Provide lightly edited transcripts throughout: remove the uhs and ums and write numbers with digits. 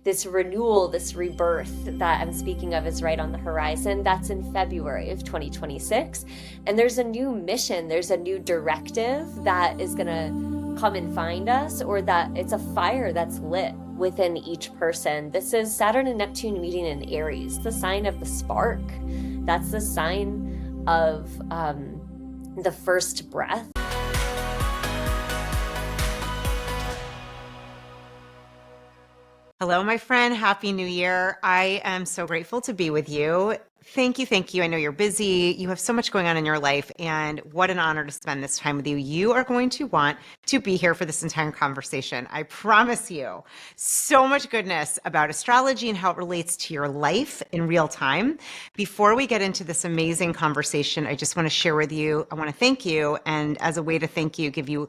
this renewal, this rebirth that I'm speaking of is right on the horizon. That's in February of 2026. And there's a new mission, there's a new directive that is going to come and find us, or that it's a fire that's lit within each person. This is Saturn and Neptune meeting in Aries, the sign of the spark. That's the sign of the first breath. Hello, my friend. Happy New Year. I am so grateful to be with you. Thank you. Thank you. I know you're busy. You have so much going on in your life, and what an honor to spend this time with you. You are going to want to be here for this entire conversation. I promise you. So much goodness about astrology and how it relates to your life in real time. Before we get into this amazing conversation, I just want to share with you, I want to thank you. And as a way to thank you, give you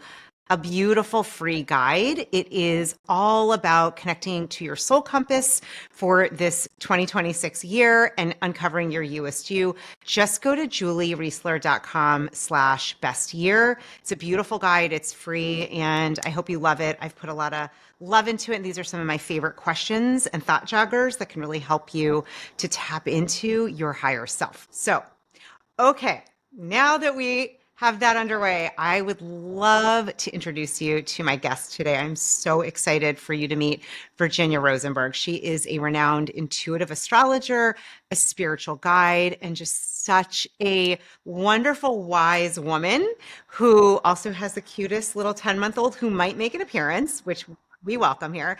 a beautiful free guide. It is all about connecting to your soul compass for this 2026 year and uncovering your You-est You. Just go to juliereisler.com/best year. It's a beautiful guide. It's free, and I hope you love it. I've put a lot of love into it. And these are some of my favorite questions and thought joggers that can really help you to tap into your higher self. So, okay, now that we have that underway, I would love to introduce you to my guest today. I'm so excited for you to meet Virginia Rosenberg. She is a renowned intuitive astrologer, a spiritual guide, and just such a wonderful, wise woman who also has the cutest little 10-month-old who might make an appearance, which we welcome here.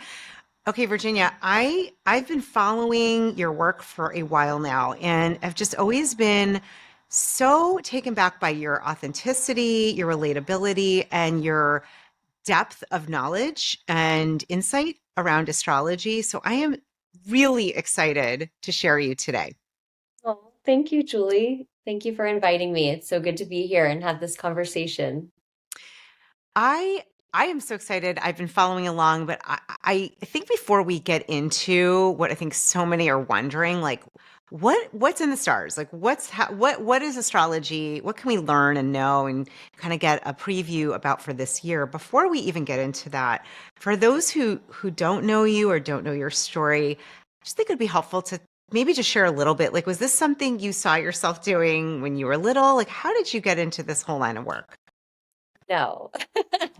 Okay, Virginia, I've been following your work for a while now, and I've just always been so taken back by your authenticity, your relatability, and your depth of knowledge and insight around astrology. So I am really excited to share you today. Oh, thank you, Julie. Thank you for inviting me. It's so good to be here and have this conversation. I I am so excited. I've been following along, but I think before we get into what I think so many are wondering, like what's in the stars? Like what is astrology? What can we learn and know and kind of get a preview about for this year? Before we even get into that, for those who don't know you or don't know your story, I just think it'd be helpful to maybe just share a little bit. Like, was this something you saw yourself doing when you were little? Like, how did you get into this whole line of work? No,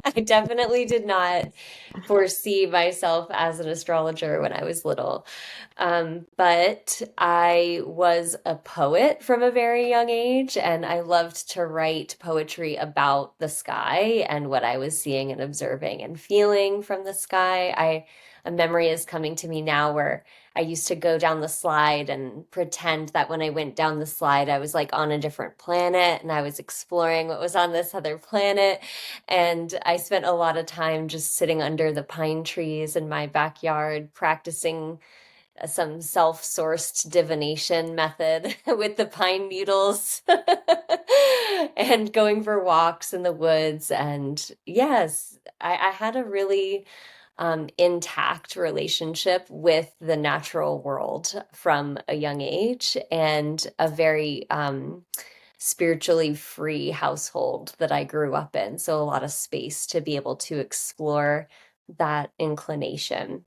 I definitely did not foresee myself as an astrologer when I was little. But I was a poet from a very young age, and I loved to write poetry about the sky and what I was seeing and observing and feeling from the sky. A memory is coming to me now where I used to go down the slide and pretend that when I went down the slide, I was like on a different planet and I was exploring what was on this other planet. And I spent a lot of time just sitting under the pine trees in my backyard, practicing some self-sourced divination method with the pine needles and going for walks in the woods. And yes, I had a really intact relationship with the natural world from a young age, and a very spiritually free household that I grew up in. So a lot of space to be able to explore that inclination.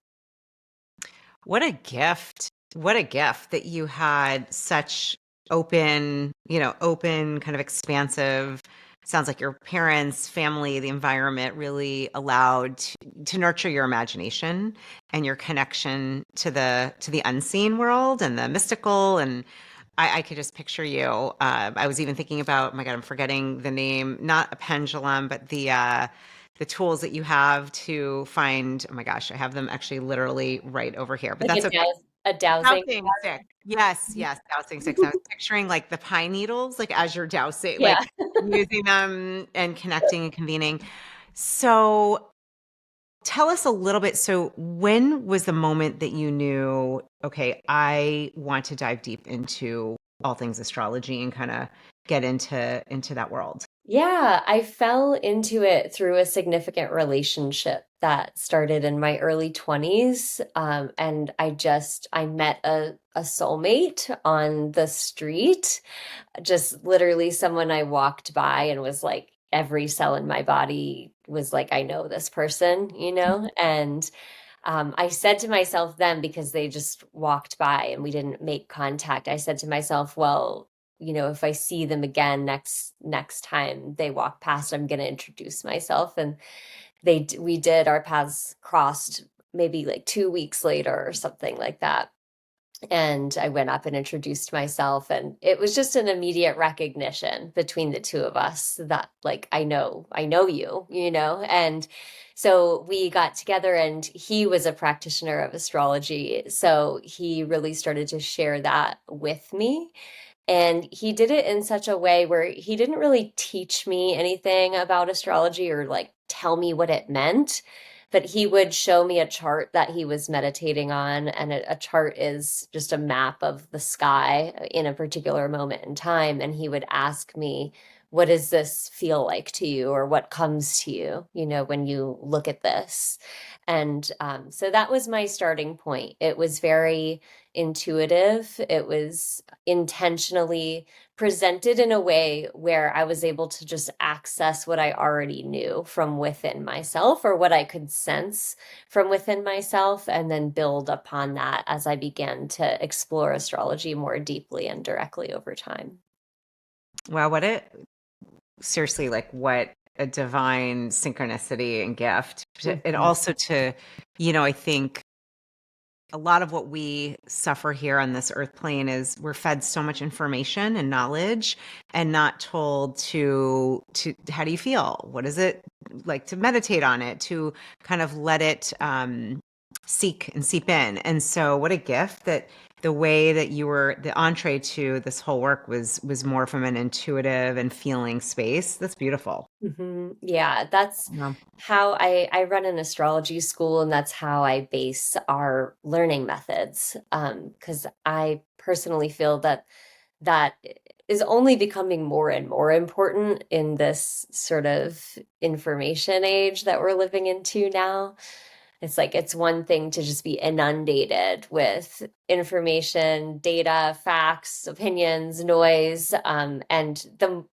What a gift. What a gift that you had such open, kind of expansive. Sounds like your parents, family, the environment really allowed to nurture your imagination and your connection to the unseen world and the mystical. And I could just picture you. I was even thinking about, oh my God, I'm forgetting the name, not a pendulum, but the tools that you have to find, oh my gosh, I have them actually literally right over here, but Like that's okay. a dowsing. Dowsing stick. Yes, yes, dowsing sticks. I was picturing like the pine needles, like as you're dousing, Yeah. like using them and connecting and convening. So tell us a little bit. So when was the moment that you knew, okay, I want to dive deep into all things astrology and kind of get into that world? Yeah, I fell into it through a significant relationship that started in my early 20s. And I met a soulmate on the street, just literally someone I walked by and was like, every cell in my body was like, I know this person, you know? And I said to myself then, because they just walked by and we didn't make contact, I said to myself, well, if I see them again next time they walk past, I'm going to introduce myself. And we did. Our paths crossed maybe like 2 weeks later or something like that. And I went up and introduced myself, and it was just an immediate recognition between the two of us that, like, I know you. And so we got together, and he was a practitioner of astrology, so he really started to share that with me. And he did it in such a way where he didn't really teach me anything about astrology or like tell me what it meant, but he would show me a chart that he was meditating on. And a chart is just a map of the sky in a particular moment in time. And he would ask me, what does this feel like to you? Or what comes to you, when you look at this? And so that was my starting point. It was very intuitive. It was intentionally presented in a way where I was able to just access what I already knew from within myself, or what I could sense from within myself, and then build upon that as I began to explore astrology more deeply and directly over time. Wow, seriously, like what a divine synchronicity and gift. And Mhm. also I think a lot of what we suffer here on this earth plane is we're fed so much information and knowledge and not told to how do you feel? What is it like to meditate on it, to kind of let it seek and seep in. And so what a gift that the way that you were the entree to this whole work was more from an intuitive and feeling space. That's beautiful. Yeah, that's Yeah. how I run an astrology school, and that's how I base our learning methods. Because I personally feel that is only becoming more and more important in this sort of information age that we're living into now. It's like it's one thing to just be inundated with information, data, facts, opinions, noise, and the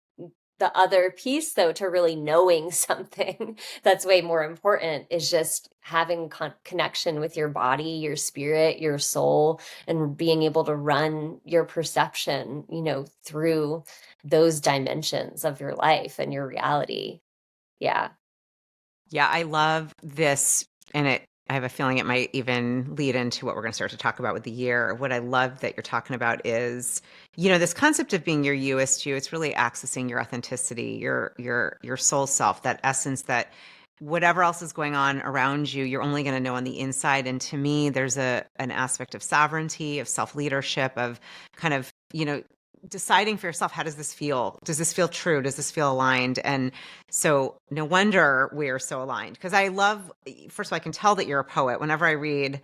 other piece, though, to really knowing something that's way more important is just having connection with your body, your spirit, your soul, and being able to run your perception, through those dimensions of your life and your reality. Yeah. Yeah, I love this. And I have a feeling it might even lead into what we're going to start to talk about with the year. What I love that you're talking about is, this concept of being your You-est You. It's really accessing your authenticity, your soul self, that essence that whatever else is going on around you, you're only going to know on the inside. And to me, there's an aspect of sovereignty, of self-leadership, of kind of, deciding for yourself, how does this feel? Does this feel true? Does this feel aligned? And so no wonder we're so aligned. Because first of all, I can tell that you're a poet. Whenever I read,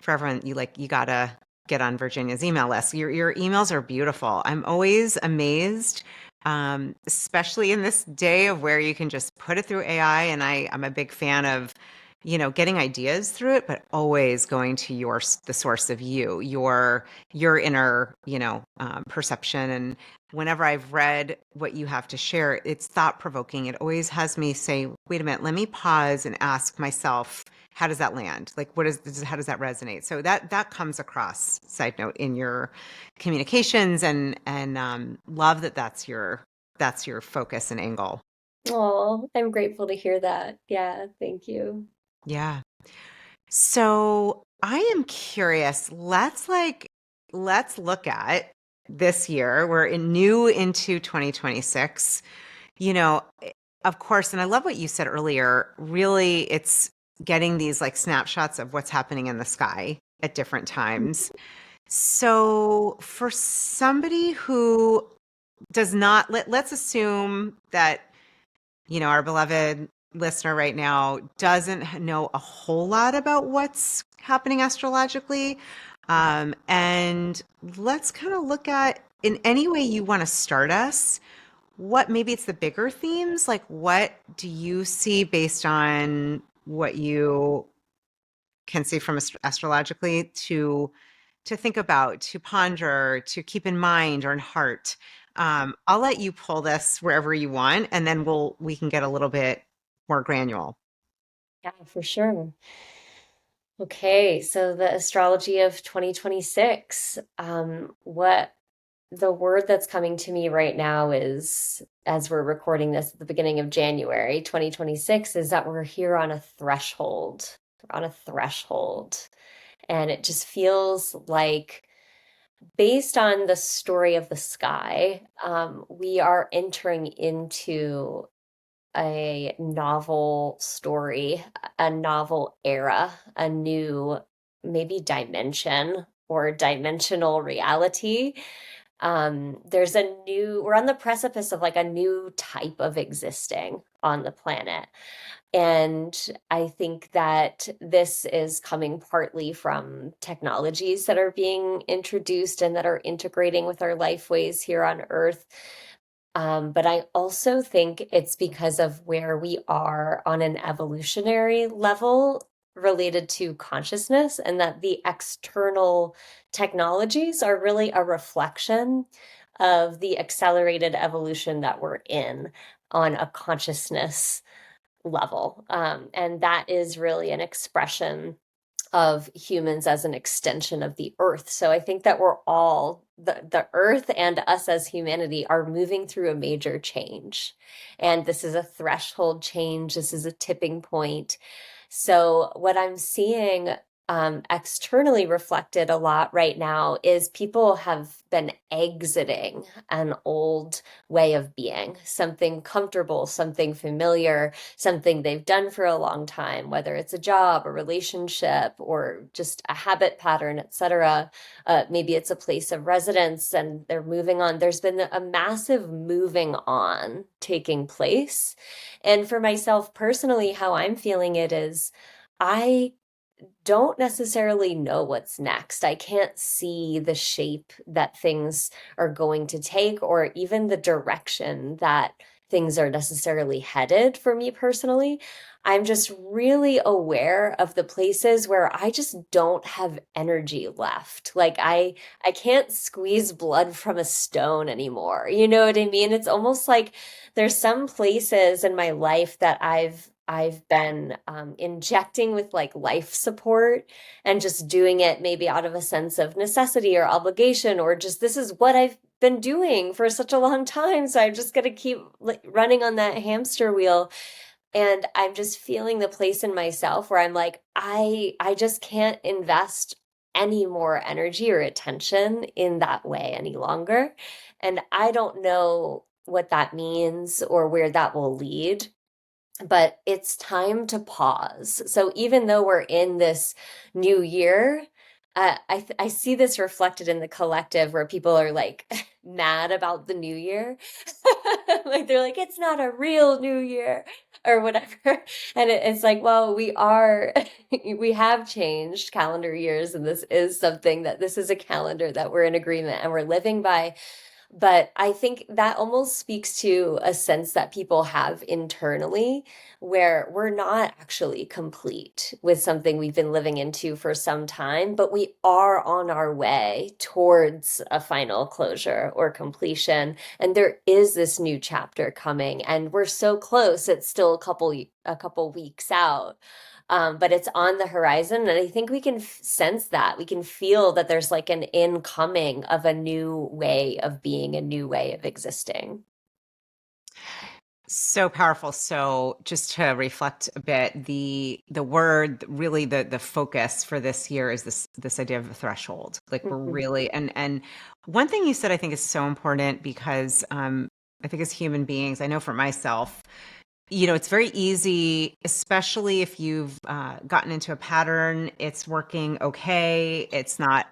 for everyone, you gotta get on Virginia's email list. Your emails are beautiful. I'm always amazed, especially in this day of where you can just put it through AI. And I'm a big fan of, getting ideas through it, but always going to the source of your inner, perception. And whenever I've read what you have to share, it's thought provoking. It always has me say, wait a minute, let me pause and ask myself, how does that land? Like, how does that resonate? So that comes across, side note, in your communications, and love that that's your focus and angle. Oh, I'm grateful to hear that. Yeah, thank you. Yeah. So I am curious. Let's look at this year. New into 2026. You know, of course, and I love what you said earlier. Really, it's getting these like snapshots of what's happening in the sky at different times. So for somebody who does not, let's assume that, our beloved listener right now doesn't know a whole lot about what's happening astrologically. And let's kind of look at, in any way you want to start us, what maybe it's the bigger themes, like what do you see based on what you can see from astrologically to think about, to ponder, to keep in mind or in heart. I'll let you pull this wherever you want, and then we can get a little bit more granular. Yeah, for sure. Okay, so the astrology of 2026. What the word that's coming to me right now is, as we're recording this at the beginning of January 2026, is that we're here on a threshold. We're on a threshold. And it just feels like, based on the story of the sky, we are entering into a novel story, a novel era, a new maybe dimension or dimensional reality. We're on the precipice of like a new type of existing on the planet. And I think that this is coming partly from technologies that are being introduced and that are integrating with our life ways here on Earth. But I also think it's because of where we are on an evolutionary level related to consciousness, and that the external technologies are really a reflection of the accelerated evolution that we're in on a consciousness level. And that is really an expression of humans as an extension of the earth. So I think that we're all, the earth and us as humanity are moving through a major change. And this is a threshold change. This is a tipping point. So what I'm seeing externally reflected a lot right now is people have been exiting an old way of being, something comfortable, something familiar, something they've done for a long time, whether it's a job, a relationship, or just a habit pattern, etc. Maybe it's a place of residence and they're moving on. There's been a massive moving on taking place. And for myself personally, how I'm feeling it is, I don't necessarily know what's next. I can't see the shape that things are going to take, or even the direction that things are necessarily headed for me personally. I'm just really aware of the places where I just don't have energy left. Like I can't squeeze blood from a stone anymore. You know what I mean? It's almost like there's some places in my life that I've been injecting with like life support and just doing it maybe out of a sense of necessity or obligation, or just this is what I've been doing for such a long time. So I'm just going to keep like, running on that hamster wheel. And I'm just feeling the place in myself where I'm like, I just can't invest any more energy or attention in that way any longer. And I don't know what that means or where that will lead, but it's time to pause. So even though we're in this new year, I see this reflected in the collective where people are like mad about the new year. Like they're like, it's not a real new year or whatever. And it's like, well, we have changed calendar years, and this is a calendar that we're in agreement and we're living by. But I think that almost speaks to a sense that people have internally where we're not actually complete with something we've been living into for some time, but we are on our way towards a final closure or completion. And there is this new chapter coming, and we're so close. It's still a couple weeks out. But it's on the horizon, and I think we can sense that. We can feel that there's like an incoming of a new way of being, a new way of existing. So powerful. So just to reflect a bit, the word, really the focus for this year is this idea of a threshold. Like we're Mhm. really, and one thing you said I think is so important because I think as human beings, I know for myself, it's very easy, especially if you've gotten into a pattern, it's working okay, it's not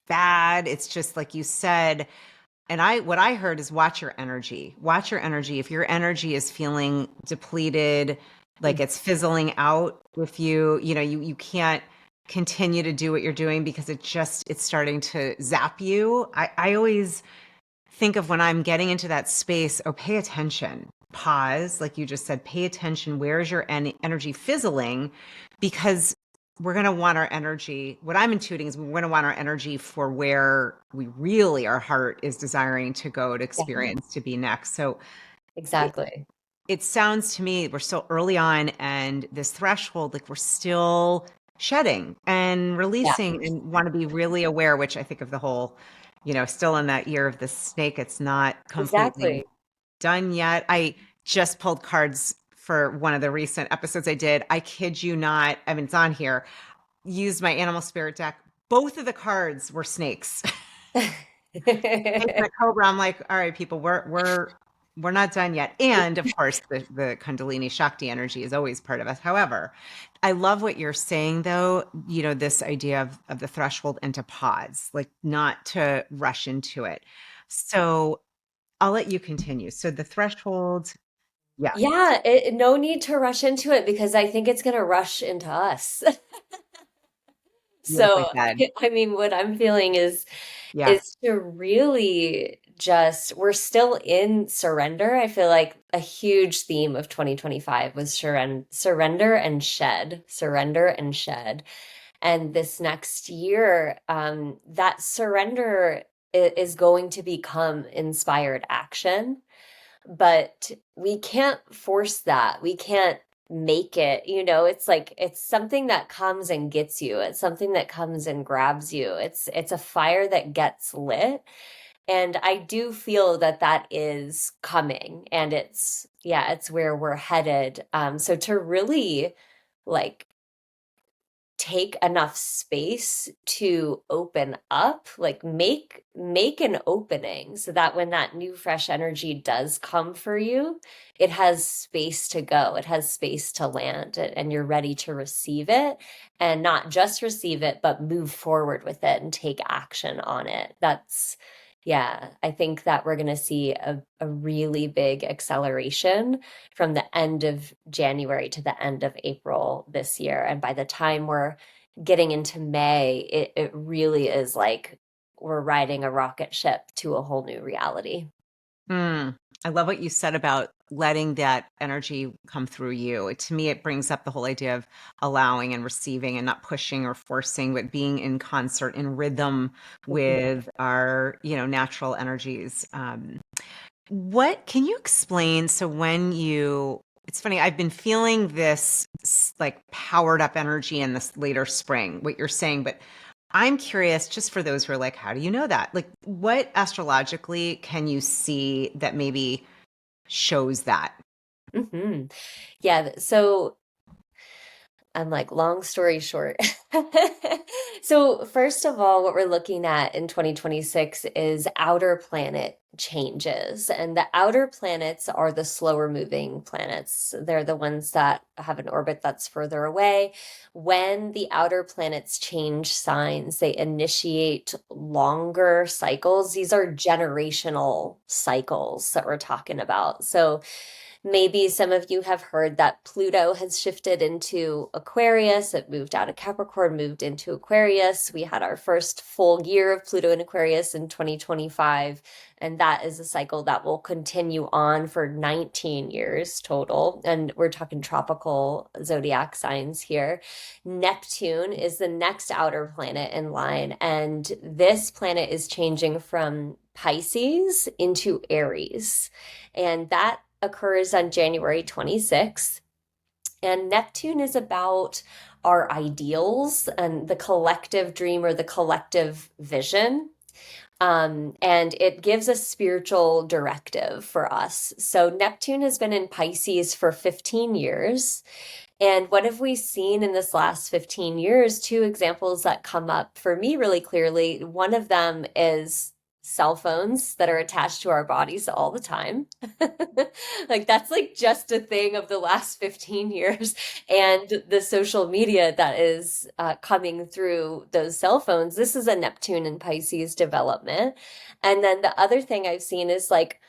bad, it's just like you said. And what I heard is watch your energy. Watch your energy. If your energy is feeling depleted, like it's fizzling out with you, you can't continue to do what you're doing because it's starting to zap you. I always think of when I'm getting into that space, oh, pay attention. Pause, like you just said, pay attention. Where is your energy fizzling? Because we're going to want our energy. What I'm intuiting is we're going to want our energy for where we really, our heart is desiring to go to Yeah, experience to be next. So it, exactly. it sounds to me we're still early on, and this threshold, like we're still shedding and Yeah, releasing and want to be really aware, which I think of the whole, still in that year of the snake, it's not completely exactly. done yet. I just pulled cards for one of the recent episodes I did. I kid you not. I mean, it's on here. Used my animal spirit deck. Both of the cards were snakes. Snake and a cobra. I'm like, all right, people, we're not done yet. And of course, the Kundalini Shakti energy is always part of us. However, I love what you're saying, though. This idea of the threshold into pause, like not to rush into it. So I'll let you continue. So the threshold, yeah, Yeah, no need to rush into it because I think it's going to rush into us. beautifully So, said. I mean, what I'm feeling Yeah. is to really just, we're still in surrender. I feel like a huge theme of 2025 was surrender and shed, surrender and shed. And this next year, that surrender is going to become inspired action, but we can't force that. We can't make it, it's like it's something that comes and gets you. It's something that comes and grabs you. It's a fire that gets lit. And I do feel that that is coming and it's where we're headed. So to really like take enough space to open up, like make an opening so that when that new fresh energy does come for you, it has space to go, it has space to land, and you're ready to receive it, and not just receive it but move forward with it and take action on it. That's Yeah, I think that we're going to see a really big acceleration from the end of January to the end of April this year. And by the time we're getting into May, it really is like we're riding a rocket ship to a whole new reality. Mm. I love what you said about letting that energy come through you. To me, it brings up the whole idea of allowing and receiving and not pushing or forcing, but being in concert, in rhythm Mhm. with our, natural energies. What can you explain? So it's funny, I've been feeling this like powered up energy in this later spring, what you're saying, but I'm curious, just for those who are like, how do you know that? Like, what astrologically can you see that maybe shows that? Mhm. Yeah, so I'm like, long story short. So, first of all, what we're looking at in 2026 is outer planet changes. And the outer planets are the slower moving planets. They're the ones that have an orbit that's further away. When the outer planets change signs, they initiate longer cycles. These are generational cycles that we're talking about. So, maybe some of you have heard that Pluto has shifted into Aquarius. It moved out of Capricorn, moved into Aquarius. We had our first full year of Pluto in Aquarius in 2025. And that is a cycle that will continue on for 19 years total. And we're talking tropical zodiac signs here. Neptune is the next outer planet in line. And this planet is changing from Pisces into Aries. And that occurs on January 26th. And Neptune is about our ideals and the collective dream or the collective vision. And it gives a spiritual directive for us. So Neptune has been in Pisces for 15 years. And what have we seen in this last 15 years? Two examples that come up for me really clearly. One of them is cell phones that are attached to our bodies all the time. Like that's like just a thing of the last 15 years. And the social media that is coming through those cell phones. This is a Neptune and Pisces development. And then the other thing I've seen is like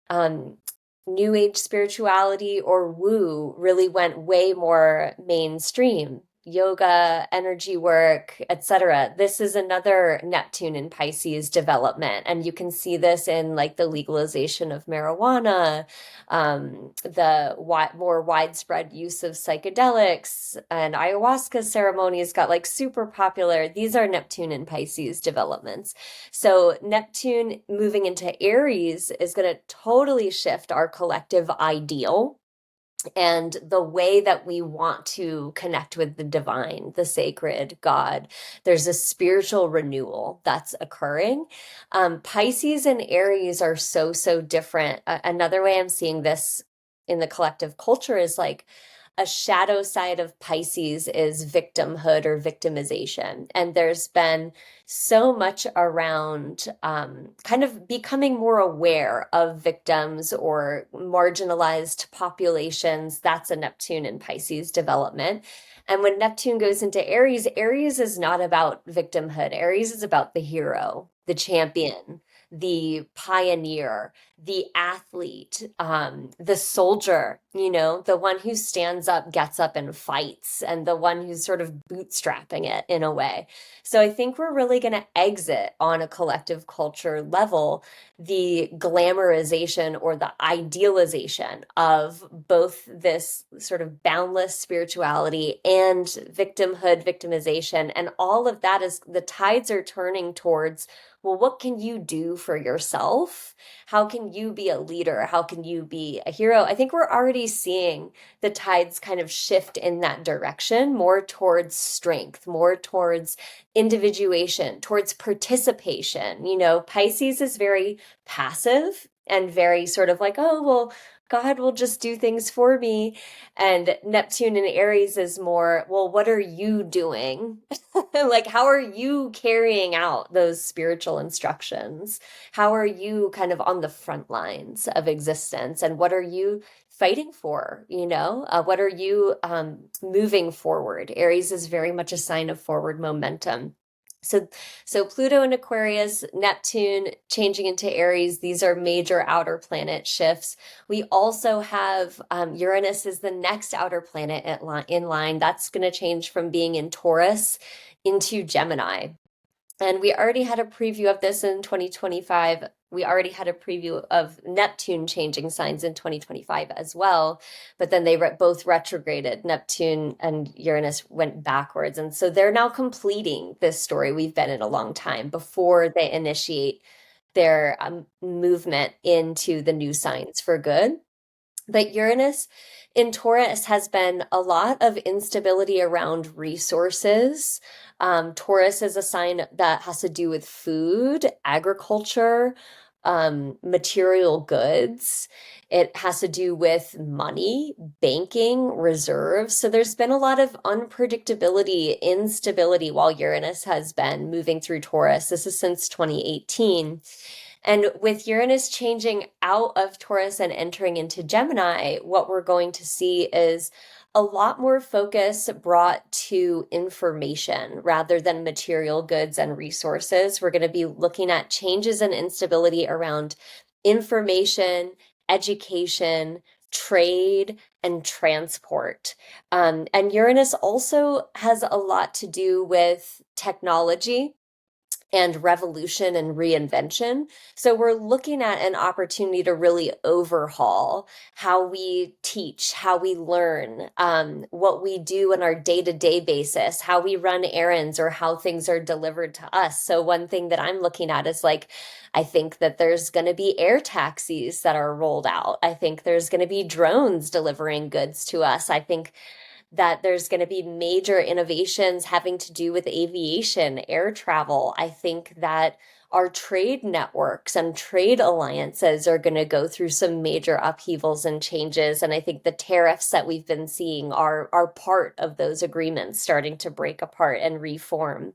um, new age spirituality or woo really went way more mainstream. Yoga, energy work, etc. This is another Neptune and Pisces development. And you can see this in like the legalization of marijuana, the more widespread use of psychedelics, and ayahuasca ceremonies got like super popular. These are Neptune and Pisces developments. So Neptune moving into Aries is going to totally shift our collective ideal. and the way that we want to connect with the divine, the sacred, God. There's a spiritual renewal that's occurring. Pisces and Aries are so, so different. Another way I'm seeing this in the collective culture is like a shadow side of Pisces is victimhood or victimization. And there's been so much around kind of becoming more aware of victims or marginalized populations. That's a Neptune and Pisces development. And when Neptune goes into Aries, Aries is not about victimhood. Aries is about the hero, the champion, the pioneer, the athlete, the soldier, the one who stands up, gets up, and fights, and the one who's sort of bootstrapping it in a way. So I think we're really going to exit on a collective culture level the glamorization or the idealization of both this sort of boundless spirituality and victimhood, victimization. And all of that is the tides are turning towards, well, what can you do for yourself? How can you be a leader? How can you be a hero? I think we're already seeing the tides kind of shift in that direction, more towards strength, more towards individuation, towards participation. Pisces is very passive and very sort of like, oh, well, God will just do things for me. And Neptune in Aries is more, well, what are you doing? Like, how are you carrying out those spiritual instructions? How are you kind of on the front lines of existence? And what are you fighting for? What are you moving forward? Aries is very much a sign of forward momentum. So Pluto in Aquarius, Neptune changing into Aries, these are major outer planet shifts. We also have Uranus is the next outer planet in line. That's going to change from being in Taurus into Gemini. And we already had a preview of this in 2025. We already had a preview of Neptune changing signs in 2025 as well. But then they both retrograded. Neptune and Uranus went backwards. And so they're now completing this story we've been in a long time before they initiate their movement into the new signs for good. But Uranus in Taurus has been a lot of instability around resources. Taurus is a sign that has to do with food, agriculture, material goods. It has to do with money, banking, reserves. So there's been a lot of unpredictability, instability while Uranus has been moving through Taurus. This is since 2018. And with Uranus changing out of Taurus and entering into Gemini, what we're going to see is a lot more focus brought to information rather than material goods and resources. We're going to be looking at changes and instability around information, education, trade, and transport. And Uranus also has a lot to do with technology and revolution and reinvention. So we're looking at an opportunity to really overhaul how we teach, how we learn, what we do on our day-to-day basis, how we run errands or how things are delivered to us. So one thing that I'm looking at is like, I think that there's going to be air taxis that are rolled out. I think there's going to be drones delivering goods to us. I think that there's going to be major innovations having to do with aviation, air travel. I think that our trade networks and trade alliances are going to go through some major upheavals and changes. And I think the tariffs that we've been seeing are part of those agreements starting to break apart and reform.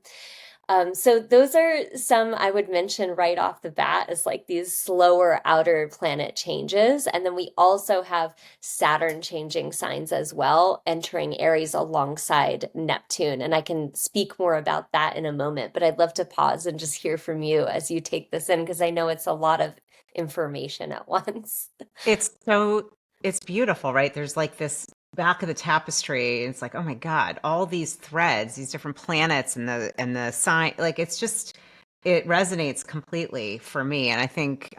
So those are some I would mention right off the bat as like these slower outer planet changes. And then we also have Saturn changing signs as well, entering Aries alongside Neptune. And I can speak more about that in a moment, but I'd love to pause and just hear from you as you take this in, because I know it's a lot of information at once. It's so it's beautiful, right? There's like this back of the tapestry. It's like, oh my God, all these threads, these different planets and the sign, like it's just it resonates completely for me. And I think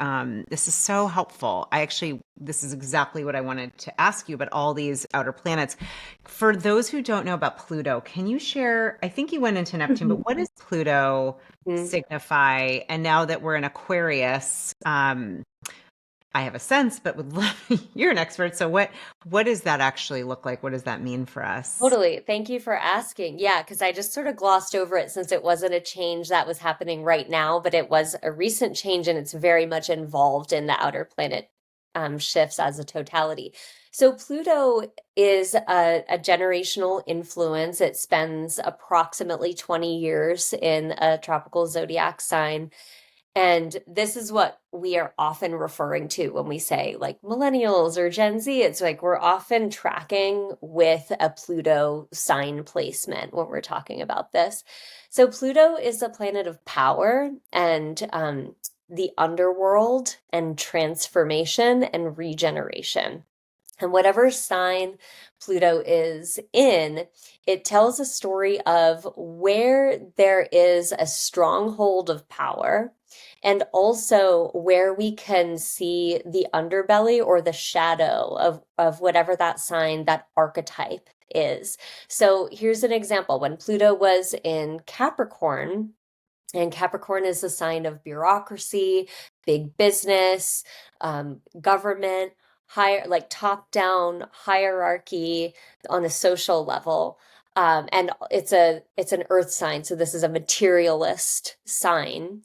this is so helpful. This is exactly what I wanted to ask you about all these outer planets. For those who don't know about Pluto, can you share? I think you went into Neptune, but what does Pluto Mm. signify? And now that we're in Aquarius, I have a sense, but would love, you're an expert. So what does that actually look like? What does that mean for us? Totally. Thank you for asking. Yeah, because I just sort of glossed over it since it wasn't a change that was happening right now, but it was a recent change and it's very much involved in the outer planet shifts as a totality. So Pluto is a generational influence. It spends approximately 20 years in a tropical zodiac sign. And this is what we are often referring to when we say like millennials or Gen Z. It's like we're often tracking with a Pluto sign placement when we're talking about this. So, Pluto is a planet of power and the underworld and transformation and regeneration. And whatever sign Pluto is in, it tells a story of where there is a stronghold of power and also where we can see the underbelly or the shadow of whatever that sign, that archetype is. So here's an example. When Pluto was in Capricorn, and Capricorn is a sign of bureaucracy, big business, government, higher, like top down hierarchy on a social level. And it's an earth sign, so this is a materialist sign.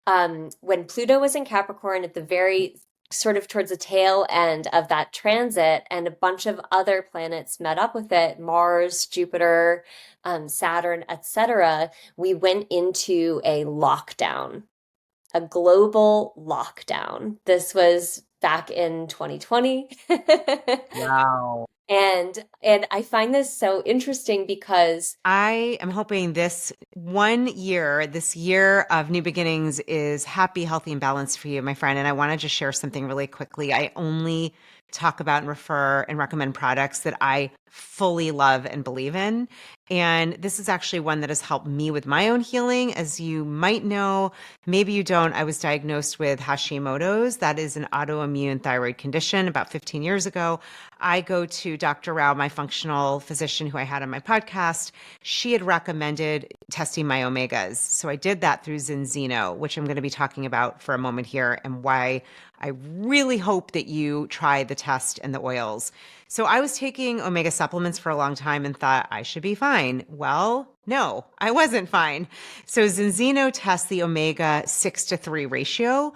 When Pluto was in Capricorn at the very sort of towards the tail end of that transit, and a bunch of other planets met up with it, Mars, Jupiter, Saturn, etc., we went into a lockdown, a global lockdown. This was back in 2020. Wow. And I find this so interesting because I am hoping this one year, this year of new beginnings is happy, healthy, and balanced for you, my friend. And I want to just share something really quickly. I only talk about and refer and recommend products that I fully love and believe in. And this is actually one that has helped me with my own healing. As you might know, maybe you don't, I was diagnosed with Hashimoto's. That is an autoimmune thyroid condition about 15 years ago. I go to Dr. Rao, my functional physician who I had on my podcast. She had recommended testing my omegas. So I did that through Zinzino, which I'm going to be talking about for a moment here, and why I really hope that you try the test and the oils. So I was taking omega supplements for a long time and thought I should be fine. Well, no, I wasn't fine. So Zinzino tests the omega 6:3 ratio.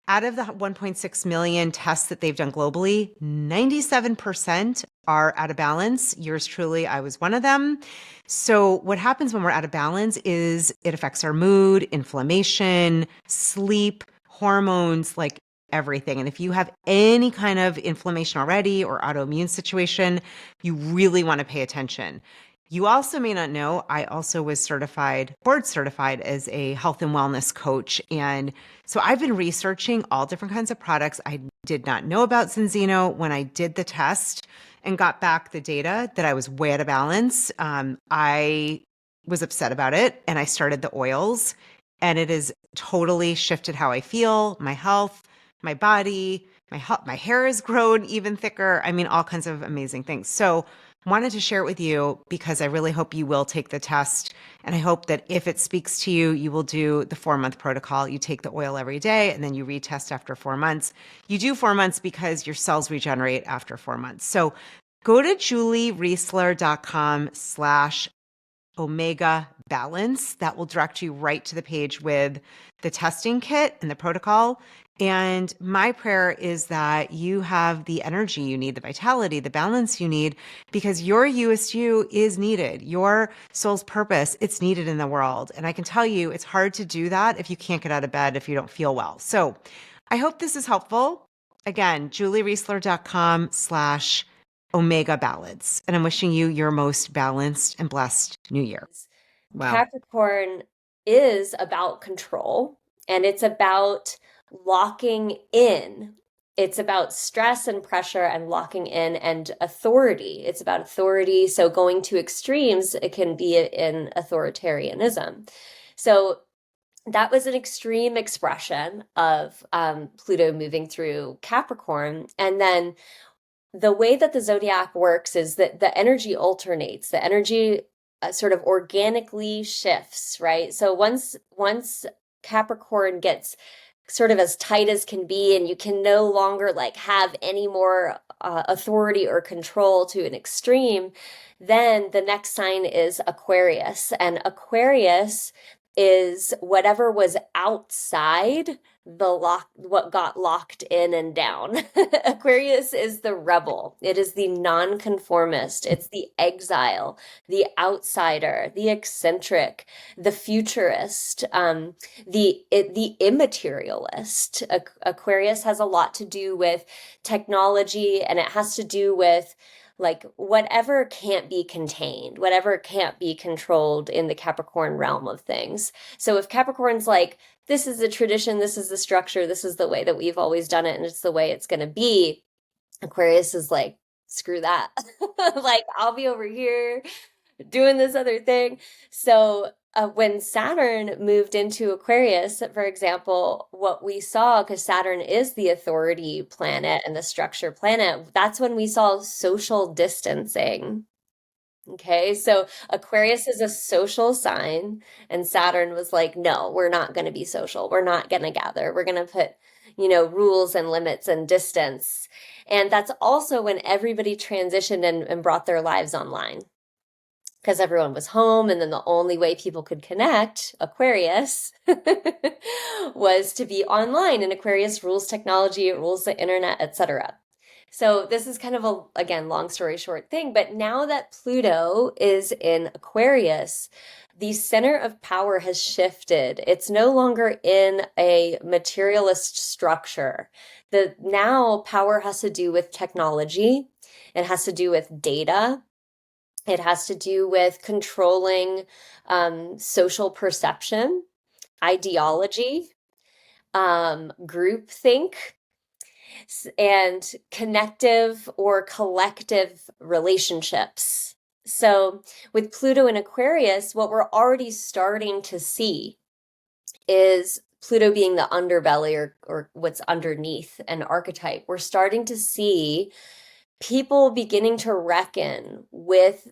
Out of the 1.6 million tests that they've done globally, 97% are out of balance. Yours truly, I was one of them. So what happens when we're out of balance is it affects our mood, inflammation, sleep, hormones, like everything. And if you have any kind of inflammation already or autoimmune situation, you really want to pay attention. You also may not know, I also was certified, board certified as a health and wellness coach. And so I've been researching all different kinds of products. I did not know about Zinzino when I did the test and got back the data that I was way out of balance. I was upset about it and I started the oils, and it has totally shifted how I feel, my health, my body, my hair has grown even thicker. I mean, all kinds of amazing things. So wanted to share it with you because I really hope you will take the test. And I hope that if it speaks to you, you will do the 4-month protocol. You take the oil every day and then you retest after 4 months. You do 4 months because your cells regenerate after 4 months. So go to juliereisler.com/omega balance. That will direct you right to the page with the testing kit and the protocol. And my prayer is that you have the energy you need, the vitality, the balance you need, because your You-est You is needed. Your soul's purpose, it's needed in the world. And I can tell you, it's hard to do that if you can't get out of bed, if you don't feel well. So I hope this is helpful. Again, juliereisler.com/omega balance. And I'm wishing you your most balanced and blessed new year. Wow. Capricorn is about control and it's about locking in. It's about stress and pressure and locking in and authority. It's about authority. So going to extremes, it can be in authoritarianism. So that was an extreme expression of Pluto moving through Capricorn. And then the way that the zodiac works is that the energy alternates. The energy sort of organically shifts, right? So once Capricorn gets sort of as tight as can be, and you can no longer like have any more authority or control to an extreme, then the next sign is Aquarius. And Aquarius is whatever was outside what got locked in and down. Aquarius is the rebel. It is the nonconformist. It's the exile, the outsider, the eccentric, the futurist, the immaterialist. Aquarius has a lot to do with technology, and it has to do with like whatever can't be contained, whatever can't be controlled in the Capricorn realm of things. So if Capricorn's like, this is the tradition, this is the structure, this is the way that we've always done it, and it's the way it's going to be, Aquarius is like, screw that. Like, I'll be over here doing this other thing. So when Saturn moved into Aquarius, for example, what we saw, because Saturn is the authority planet and the structure planet, that's when we saw social distancing. Okay, so Aquarius is a social sign, and Saturn was like, no, we're not going to be social. We're not going to gather. We're going to put, rules and limits and distance. And that's also when everybody transitioned and brought their lives online because everyone was home, and then the only way people could connect, Aquarius, was to be online. And Aquarius rules technology, it rules the internet, etc. So this is kind of a, again, long story short thing, but now that Pluto is in Aquarius, the center of power has shifted. It's no longer in a materialist structure. The now power has to do with technology. It has to do with data. It has to do with controlling social perception, ideology, groupthink, and connective or collective relationships. So, with Pluto in Aquarius, what we're already starting to see is Pluto being the underbelly or what's underneath an archetype. We're starting to see people beginning to reckon with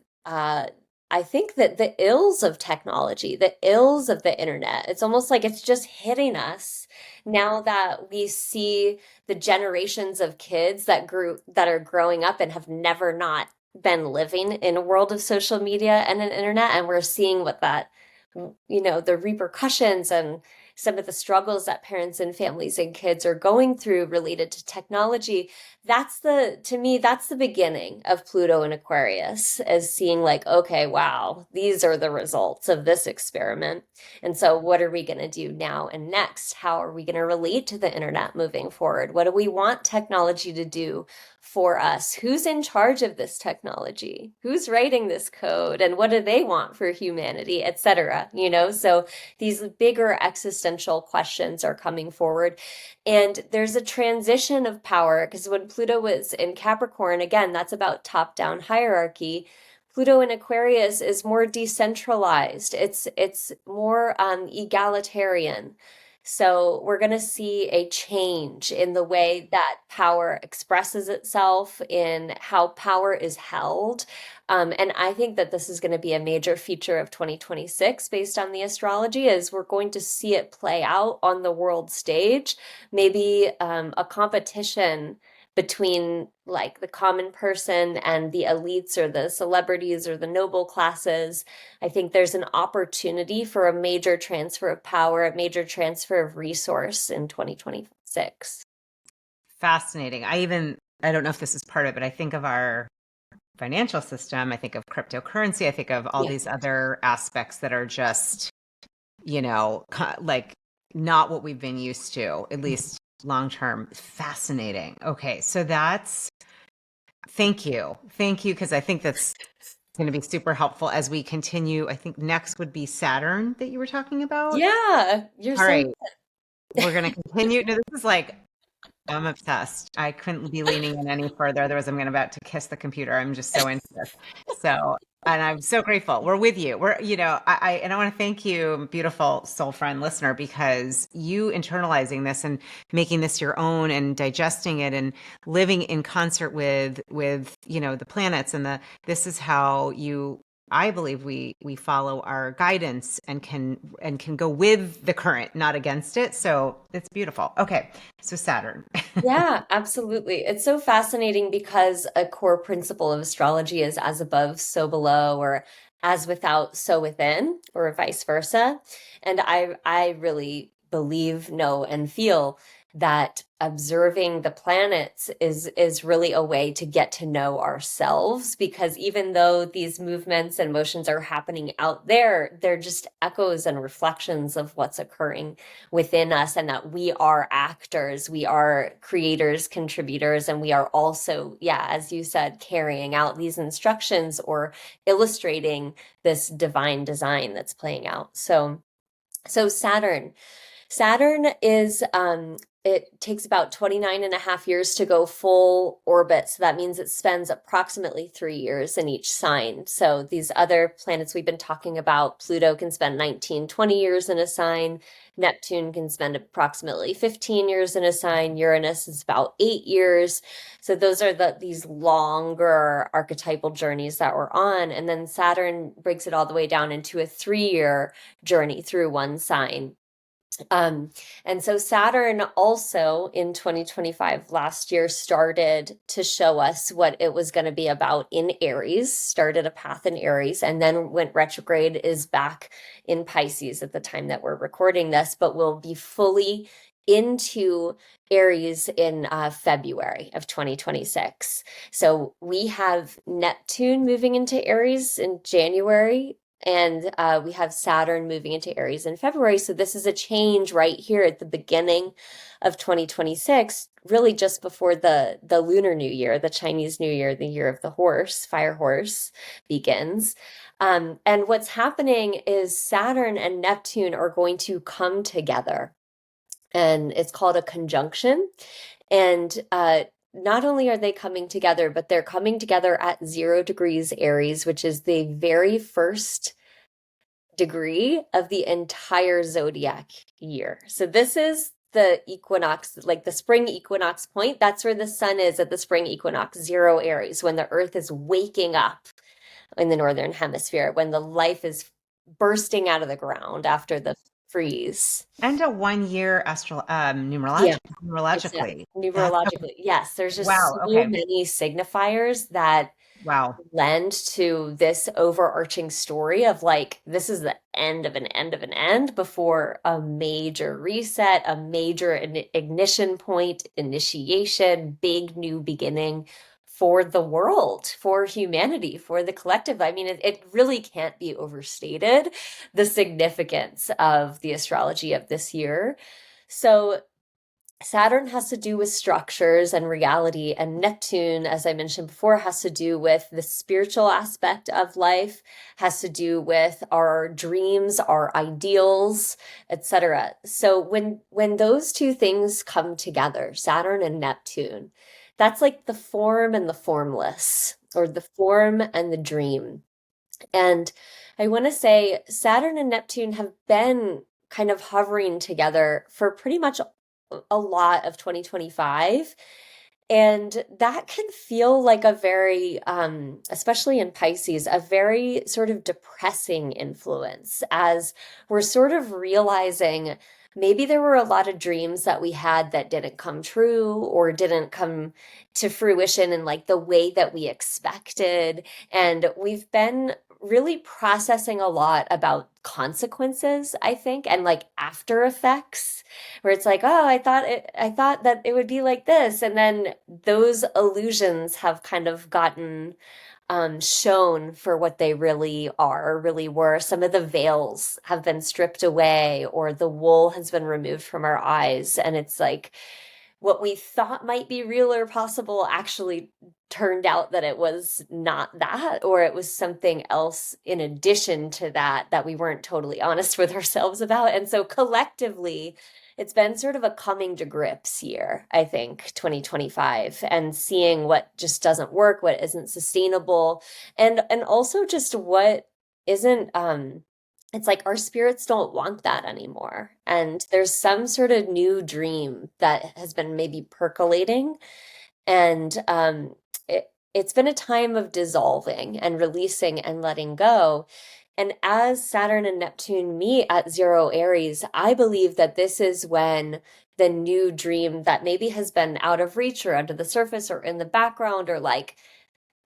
I think that the ills of technology, the ills of the internet, it's almost like it's just hitting us now that we see the generations of kids that are growing up and have never not been living in a world of social media and an internet, and we're seeing what that, the repercussions and some of the struggles that parents and families and kids are going through related to technology. To me, that's the beginning of Pluto in Aquarius, as seeing like, okay, wow, these are the results of this experiment. And so what are we going to do now and next? How are we going to relate to the internet moving forward? What do we want technology to do for us? Who's in charge of this technology? Who's writing this code? And what do they want for humanity, etc.? So these bigger existential questions are coming forward. And there's a transition of power, because when Pluto was in Capricorn, again, that's about top-down hierarchy. Pluto in Aquarius is more decentralized. It's more egalitarian. So we're going to see a change in the way that power expresses itself, in how power is held. And I think that this is going to be a major feature of 2026 based on the astrology, is we're going to see it play out on the world stage, maybe a competition between like the common person and the elites or the celebrities or the noble classes. I think there's an opportunity for a major transfer of power, a major transfer of resource in 2026. Fascinating. I don't know if this is part of it, but I think of our financial system, I think of cryptocurrency, I think of all Yeah. these other aspects that are just, like not what we've been used to, at least long term. Fascinating. Okay. So thank you. Thank you. Because I think that's going to be super helpful as we continue. I think next would be Saturn that you were talking about. Yeah, you're All so right. We're going to continue. No, this is like, I'm obsessed. I couldn't be leaning in any further. Otherwise, I'm about to kiss the computer. I'm just so into this. So, and I'm so grateful. We're with you. And I want to thank you, beautiful soul friend listener, because you internalizing this and making this your own and digesting it and living in concert with, the planets and this is how you I believe we follow our guidance and can go with the current, not against it. So it's beautiful. Okay, so Saturn. Yeah, absolutely. It's so fascinating because a core principle of astrology is as above, so below, or as without, so within, or vice versa. And I really believe, know, and feel that observing the planets is really a way to get to know ourselves, because even though these movements and motions are happening out there, they're just echoes and reflections of what's occurring within us, and that we are actors, we are creators, contributors, and we are also, yeah, as you said, carrying out these instructions or illustrating this divine design that's playing out. So Saturn is, it takes about 29 and a half years to go full orbit. So that means it spends approximately 3 years in each sign. So these other planets we've been talking about, Pluto can spend 19, 20 years in a sign. Neptune can spend approximately 15 years in a sign. Uranus is about 8 years. So those are these longer archetypal journeys that we're on. And then Saturn breaks it all the way down into a 3 year journey through one sign. Um, and so Saturn also in 2025 last year started to show us what it was going to be about in Aries, started a path in Aries, and then went retrograde, is back in Pisces at the time that we're recording this, but will be fully into Aries in February of 2026. So we have Neptune moving into Aries in January, and we have Saturn moving into Aries in February. So this is a change right here at the beginning of 2026, really just before the Lunar New Year, the Chinese New Year, the year of the horse, fire horse, begins. And what's happening is Saturn and Neptune are going to come together, and it's called a conjunction. And not only are they coming together, but they're coming together at 0 degrees Aries, which is the very first degree of the entire zodiac year. So this is the equinox, like the spring equinox point. That's where the sun is at the spring equinox, 0 Aries, when the earth is waking up in the northern hemisphere, when the life is bursting out of the ground after the freeze. And a 1 year Yeah, exactly. numerologically. That's Numerologically, yes, there's just wow. so Okay. many signifiers that Wow. lend to this overarching story of like, this is the end of an end of an end before a major reset, a major ignition point, initiation, big new beginning for the world, for humanity, for the collective. I mean, it really can't be overstated, the significance of the astrology of this year. So Saturn has to do with structures and reality, and Neptune, as I mentioned before, has to do with the spiritual aspect of life, has to do with our dreams, our ideals, etc. So when those two things come together, Saturn and Neptune, that's like the form and the formless, or the form and the dream. And I want to say Saturn and Neptune have been kind of hovering together for pretty much a lot of 2025. And that can feel like a very, especially in Pisces, a very sort of depressing influence, as we're sort of realizing maybe there were a lot of dreams that we had that didn't come true or didn't come to fruition in like the way that we expected. And we've been really processing a lot about consequences, I think, and like after effects, where it's like, oh, I thought that it would be like this, and then those illusions have kind of gotten shown for what they really are, or really were. Some of the veils have been stripped away, or the wool has been removed from our eyes, and it's like what we thought might be real or possible actually turned out that it was not that, or it was something else in addition to that that we weren't totally honest with ourselves about. And so collectively, it's been sort of a coming to grips year, I think, 2025, and seeing what just doesn't work, what isn't sustainable, and also just what isn't it's like our spirits don't want that anymore. And there's some sort of new dream that has been maybe percolating. And it's been a time of dissolving and releasing and letting go. And as Saturn and Neptune meet at zero Aries, I believe that this is when the new dream that maybe has been out of reach or under the surface or in the background or like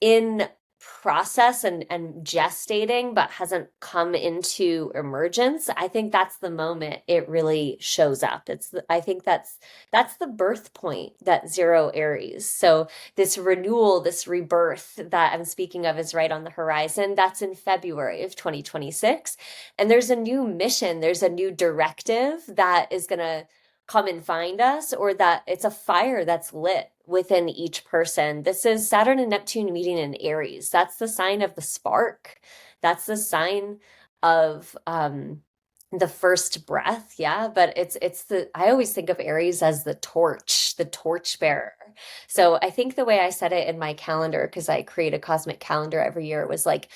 in process and gestating but hasn't come into emergence, I think that's the moment it really shows up. I think that's the birth point, that zero Aries. So this renewal, this rebirth that I'm speaking of is right on the horizon. That's in February of 2026. And there's a new mission, there's a new directive that is going to come and find us, or that it's a fire that's lit within each person. This is Saturn and Neptune meeting in Aries. That's the sign of the spark. That's the sign of the first breath. Yeah, but it's the I always think of Aries as the torch bearer. So I think the way I said it in my calendar, because I create a cosmic calendar every year, it was like,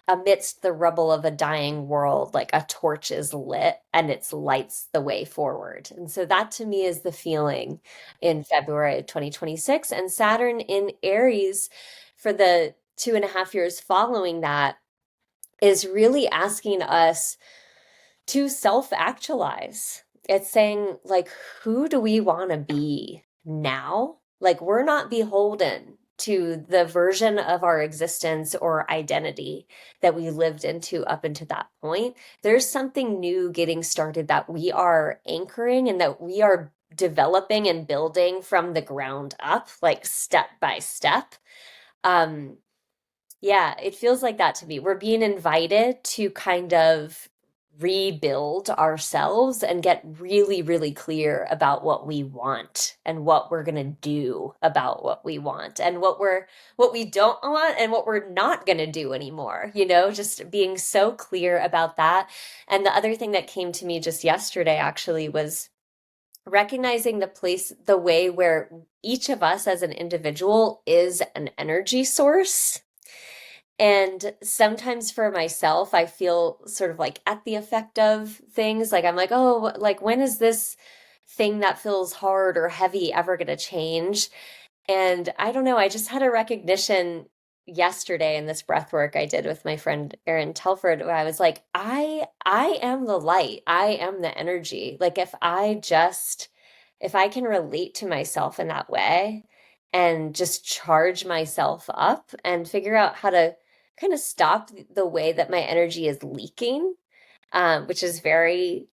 amidst the rubble of a dying world, like a torch is lit and it lights the way forward. And so that to me is the feeling in February of 2026. And Saturn in Aries for the 2.5 years following that is really asking us to self-actualize. It's saying, like, who do we want to be now? Like, we're not beholden to the version of our existence or identity that we lived into up until that point. There's something new getting started that we are anchoring and that we are developing and building from the ground up, like step by step. Um, yeah, it feels like that to me. We're being invited to kind of rebuild ourselves and get really, really clear about what we want and what we're going to do about what we want and what we don't want and what we're not going to do anymore, just being so clear about that. And the other thing that came to me just yesterday actually was recognizing the way where each of us as an individual is an energy source. And sometimes for myself, I feel sort of like at the effect of things. Like I'm like, oh, like when is this thing that feels hard or heavy ever going to change? And I don't know, I just had a recognition yesterday in this breath work I did with my friend Erin Telford, where I was like, I am the light. I am the energy. Like if I can relate to myself in that way and just charge myself up and figure out how to kind of stop the way that my energy is leaking, which is very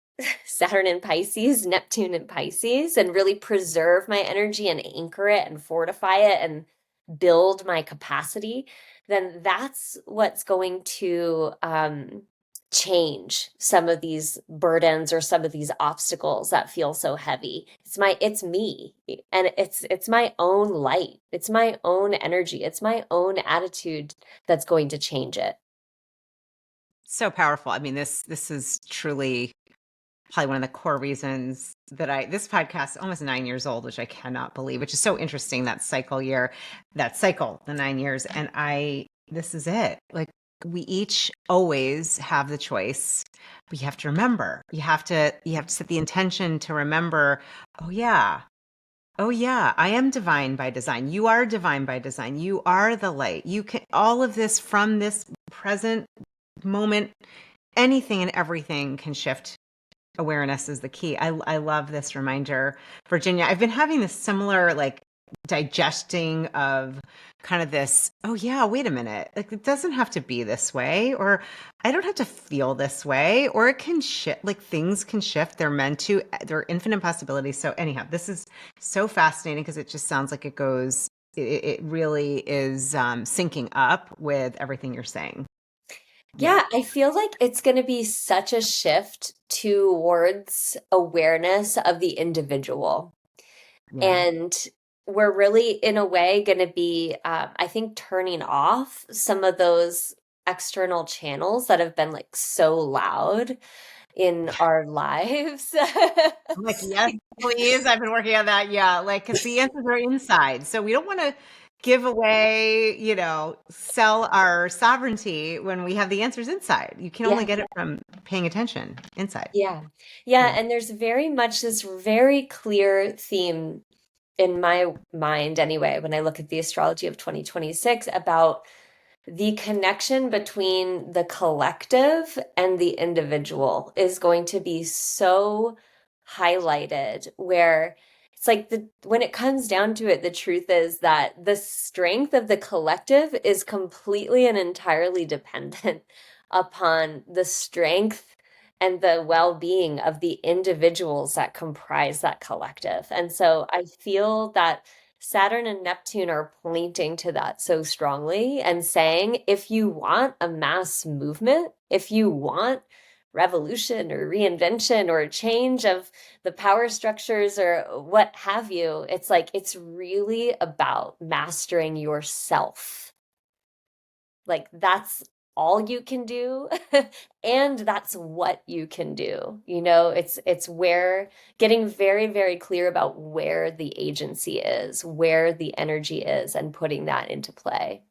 Saturn in Pisces, Neptune in Pisces, and really preserve my energy and anchor it and fortify it and build my capacity, then that's what's going to change some of these burdens or some of these obstacles that feel so heavy. It's me, and it's my own light. It's my own energy. It's my own attitude that's going to change it. So powerful. I mean, this is truly probably one of the core reasons that this podcast is almost 9 years old, which I cannot believe, which is so interesting, that cycle, the 9 years. And this is it. Like, we each always have the choice, but you have to remember, you have to set the intention to remember, oh yeah. Oh yeah, I am divine by design. You are divine by design. You are the light. You can all of this from this present moment, anything and everything can shift. Awareness is the key. I love this reminder, Virginia. I've been having this similar, like, digesting of kind of this, oh yeah, wait a minute. Like, it doesn't have to be this way, or I don't have to feel this way, or it can shift, like things can shift. They're meant to, there are infinite possibilities. So anyhow, this is so fascinating because it just sounds like it really is syncing up with everything you're saying. Yeah. Yeah, I feel like it's going to be such a shift towards awareness of the individual. Yeah. And we're really, in a way, going to be, I think, turning off some of those external channels that have been like so loud in our lives. I'm like, yes, please. I've been working on that. Yeah. Like, because the answers are inside. So we don't want to give away, sell our sovereignty when we have the answers inside. You can only Yeah. get it from paying attention inside. Yeah. Yeah. Yeah. And there's very much this very clear theme in my mind anyway, when I look at the astrology of 2026, about the connection between the collective and the individual is going to be so highlighted, where it's like when it comes down to it, the truth is that the strength of the collective is completely and entirely dependent upon the strength and the well-being of the individuals that comprise that collective. And so I feel that Saturn and Neptune are pointing to that so strongly and saying, if you want a mass movement, if you want revolution or reinvention or a change of the power structures or what have you, it's like it's really about mastering yourself. Like that's all you can do and that's what you can do. It's where getting very, very clear about where the agency is, where the energy is, and putting that into play.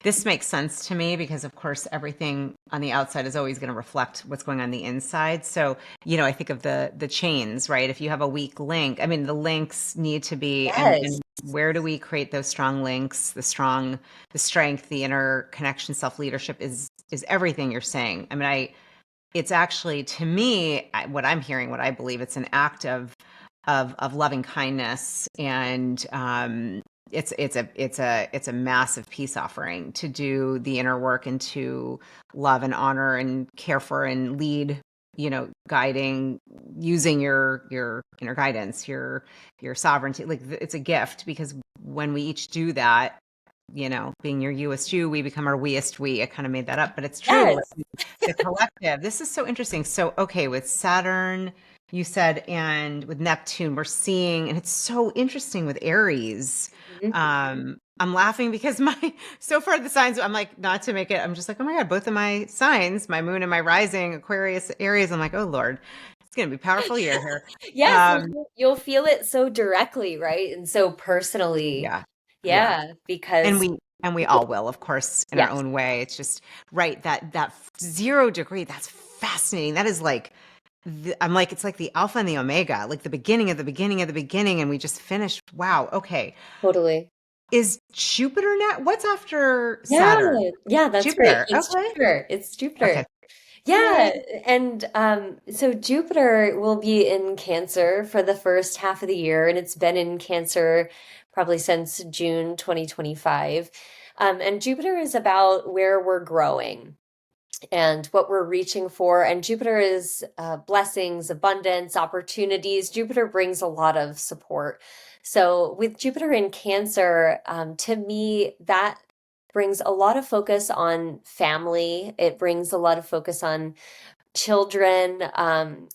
This makes sense to me because, of course, everything on the outside is always going to reflect what's going on the inside. So, I think of the chains, right? If you have a weak link, I mean, the links need to be, Yes, and where do we create those strong links? The strength, the inner connection, self leadership is everything you're saying. I mean, it's actually to me what I'm hearing, what I believe, it's an act of loving kindness, and it's a massive peace offering to do the inner work and to love and honor and care for and lead, guiding, using your inner guidance, your sovereignty. Like it's a gift, because when we each do that, being your You-est You, we become our We-est We. I kind of made that up, but it's true. yes. Like, the collective. This is so interesting. So, okay, with Saturn, you said, and with Neptune, we're seeing, and it's so interesting with Aries. Mhm. I'm laughing because so far the signs, I'm like, not to make it, I'm just like, oh my God, both of my signs, my moon and my rising, Aquarius, Aries, I'm like, oh Lord, it's going to be a powerful year here. Yes, and Um, you'll feel it so directly, right? And so personally. yeah, yeah. Yeah, And because we all will, of course, in our yes, own way. It's just right, that 0 degree, that's fascinating. That is like I'm like, it's like the alpha and the omega, like the beginning of the beginning of the beginning, and we just finished. Wow. Okay. totally. Is Jupiter net? What's after Yeah, Saturn? yeah, that's great. Jupiter. It's Okay. Jupiter. It's Jupiter. Okay. Yeah, Yay. and so Jupiter will be in Cancer for the first half of the year, and it's been in Cancer probably since June 2025. And Jupiter is about where we're growing and what we're reaching for. And Jupiter is blessings, abundance, opportunities. Jupiter brings a lot of support. So with Jupiter in Cancer, to me, that brings a lot of focus on family. It brings a lot of focus on children,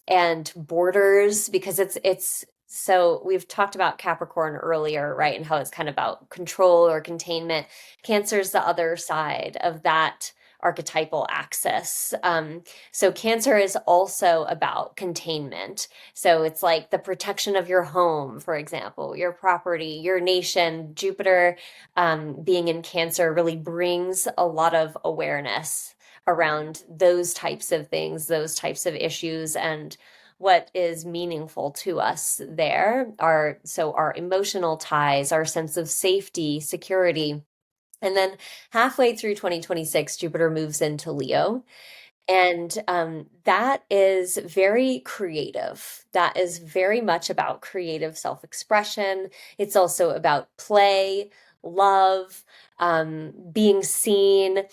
and borders, because it's so we've talked about Capricorn earlier, right? And how it's kind of about control or containment. Cancer's the other side of that archetypal axis. So Cancer is also about containment. So it's like the protection of your home, for example, your property, your nation. Jupiter, being in Cancer, really brings a lot of awareness around those types of things, those types of issues, and what is meaningful to us there are our emotional ties, our sense of safety, security. And then halfway through 2026, Jupiter moves into Leo. And that is very creative. That is very much about creative self expression. It's also about play, love, being seen.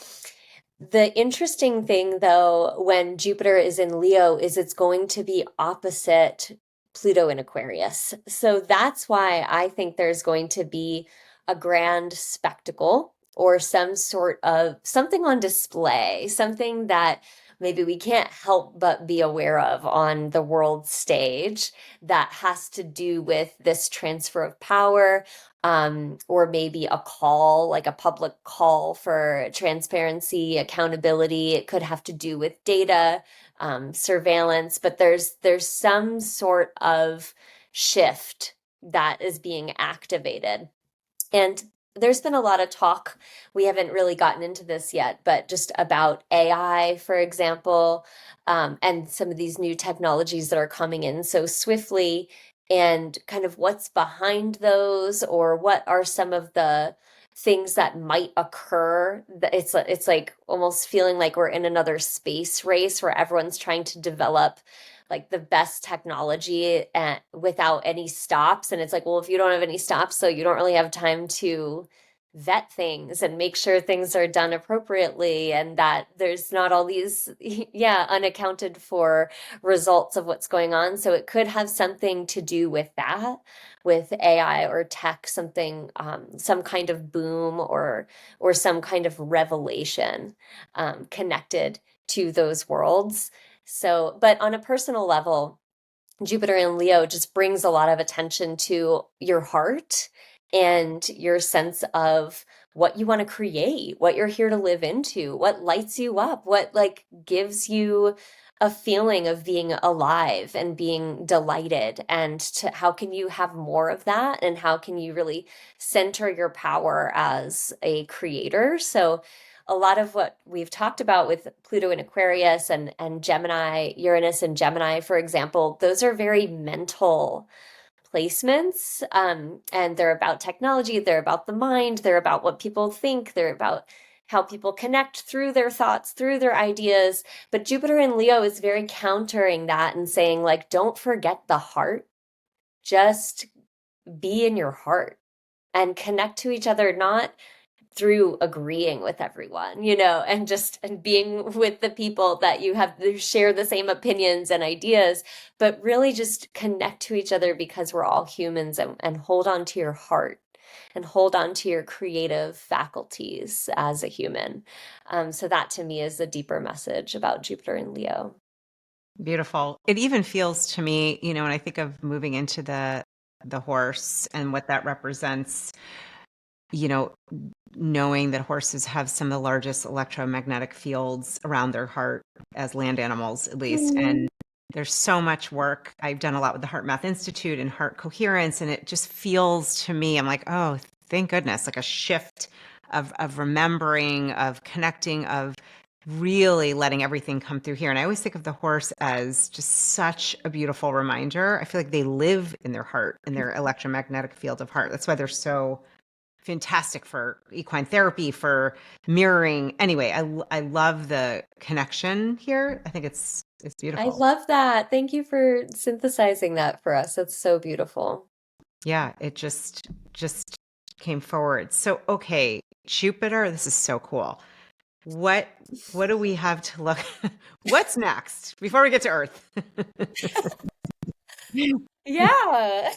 The interesting thing, though, when Jupiter is in Leo, is it's going to be opposite Pluto in Aquarius. So that's why I think there's going to be a grand spectacle or some sort of something on display, something that maybe we can't help but be aware of on the world stage that has to do with this transfer of power, or maybe a call, like a public call for transparency, accountability. It could have to do with data, surveillance, but there's some sort of shift that is being activated. And there's been a lot of talk. We haven't really gotten into this yet, but just about AI, for example, and some of these new technologies that are coming in so swiftly. and kind of what's behind those, or what are some of the things that might occur. It's like almost feeling like we're in another space race where everyone's trying to develop like the best technology without any stops. And it's like, well, if you don't have any stops, so you don't really have time to vet things and make sure things are done appropriately, and that there's not all these yeah, unaccounted for results of what's going on. So it could have something to do with that, with AI or tech, something, some kind of boom or some kind of revelation connected to those worlds. So, but on a personal level, Jupiter in Leo just brings a lot of attention to your heart and your sense of what you want to create, what you're here to live into, what lights you up, what like gives you a feeling of being alive and being delighted, and to how can you have more of that, and how can you really center your power as a creator. So a lot of what we've talked about with Pluto and Aquarius and Gemini, Uranus and Gemini, for example, those are very mental placements. And they're about technology, they're about the mind, they're about what people think, they're about how people connect through their thoughts, through their ideas. But Jupiter in Leo is very countering that and saying, like, don't forget the heart. Just be in your heart and connect to each other, not through agreeing with everyone, and just and being with the people that you have share the same opinions and ideas, but really just connect to each other because we're all humans, and hold on to your heart and hold on to your creative faculties as a human. So that to me is a deeper message about Jupiter and Leo. Beautiful. It even feels to me, when I think of moving into the horse and what that represents, you know, knowing that horses have some of the largest electromagnetic fields around their heart as land animals, at least. Mm. And there's so much work. I've done a lot with the Heart Math Institute and heart coherence. And it just feels to me, I'm like, oh, thank goodness, like a shift of remembering, of connecting, of really letting everything come through here. And I always think of the horse as just such a beautiful reminder. I feel like they live in their heart, in their electromagnetic field of heart. That's why they're so fantastic for equine therapy, for mirroring. Anyway, I love the connection here. I think it's I beautiful. love that. Thank you for synthesizing that for us. That's so beautiful. Yeah, it just came forward. So, okay, Jupiter, this is so cool. What what do we have to look what's next before we get to Earth? Yeah.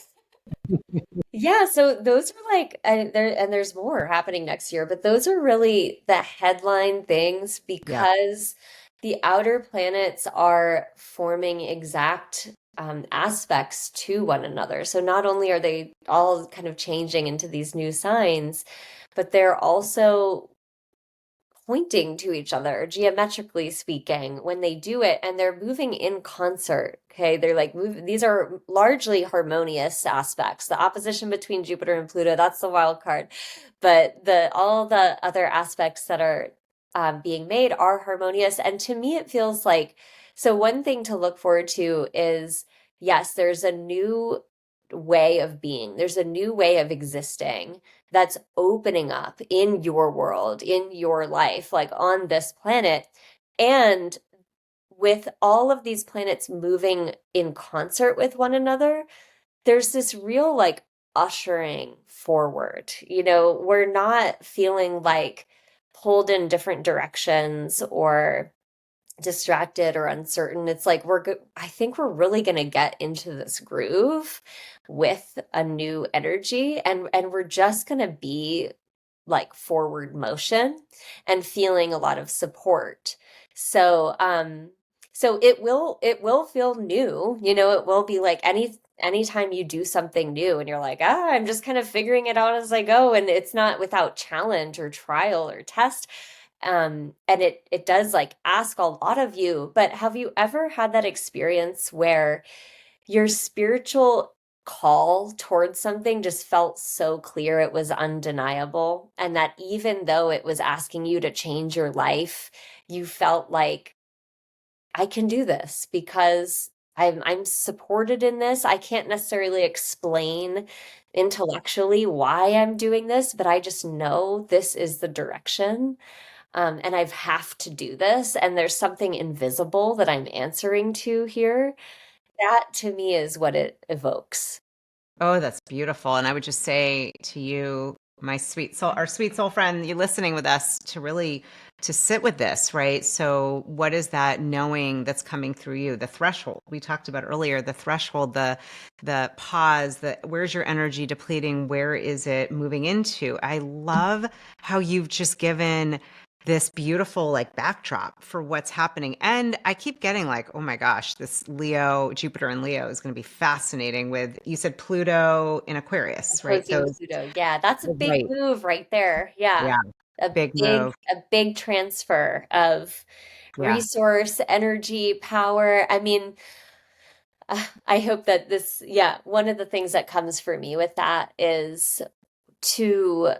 Yeah, so those are like, and there's more happening next year, but those are really the headline things Yeah. because the outer planets are forming exact aspects to one another. So not only are they all kind of changing into these new signs, but they're also pointing to each other, geometrically speaking, when they do it, and they're moving in concert. Okay, they're like these are largely harmonious aspects. The opposition between Jupiter and Pluto, that's the wild card. But the all the other aspects that are being made are harmonious. And to me, it feels like, so one thing to look forward to is, yes, there's a new way of being, there's a new way of existing that's opening up in your world, in your life, like on this planet. And with all of these planets moving in concert with one another, there's this real like ushering forward. We're not feeling like pulled in different directions or distracted or uncertain. It's like I think we're really going to get into this groove with a new energy, and we're just going to be like forward motion and feeling a lot of support. So it will feel new. It will be like anytime you do something new and you're like, I'm just kind of figuring it out as I go, and it's not without challenge or trial or test. And it does like ask a lot of you. But have you ever had that experience where your spiritual call towards something just felt so clear, it was undeniable, and that even though it was asking you to change your life, you felt like, I can do this because I'm supported in this. I can't necessarily explain intellectually why I'm doing this, but I just know this is the direction. And I have to do this, and there's something invisible that I'm answering to here. That to me is what it evokes. Oh, that's beautiful. And I would just say to you, my sweet soul, our sweet soul friend, you listening with us to really to sit with this, right? So what is that knowing that's coming through you? The threshold we talked about earlier, the threshold, the pause, the where's your energy depleting? Where is it moving into? I love how you've just given this beautiful like backdrop for what's happening. And I keep getting like, oh my gosh, this Leo, Jupiter and Leo is going to be fascinating with, you said Pluto in Aquarius, right? Opposing Those, Pluto. Yeah, that's a big right. move right there. Yeah. Yeah. Big move. A big transfer of Yeah. resource, energy, power. I mean, I hope that this, yeah, one of the things that comes for me with that is to,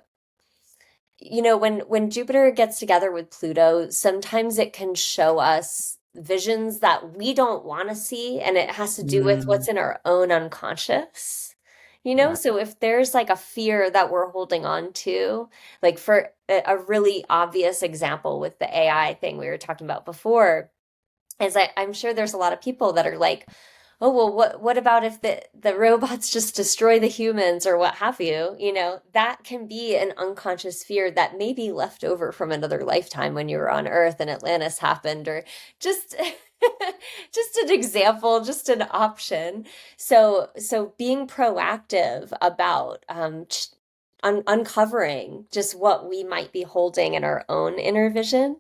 when Jupiter gets together with Pluto, sometimes it can show us visions that we don't want to see, and it has to do with Mm, what's in our own unconscious. yeah. So if there's like a fear that we're holding on to, like for a really obvious example with the AI thing we were talking about before, is I'm sure there's a lot of people that are like, oh well, what about if the robots just destroy the humans or what have you? That can be an unconscious fear that may be left over from another lifetime when you were on Earth and Atlantis happened, or just just an example, just an option. So being proactive about uncovering just what we might be holding in our own inner vision,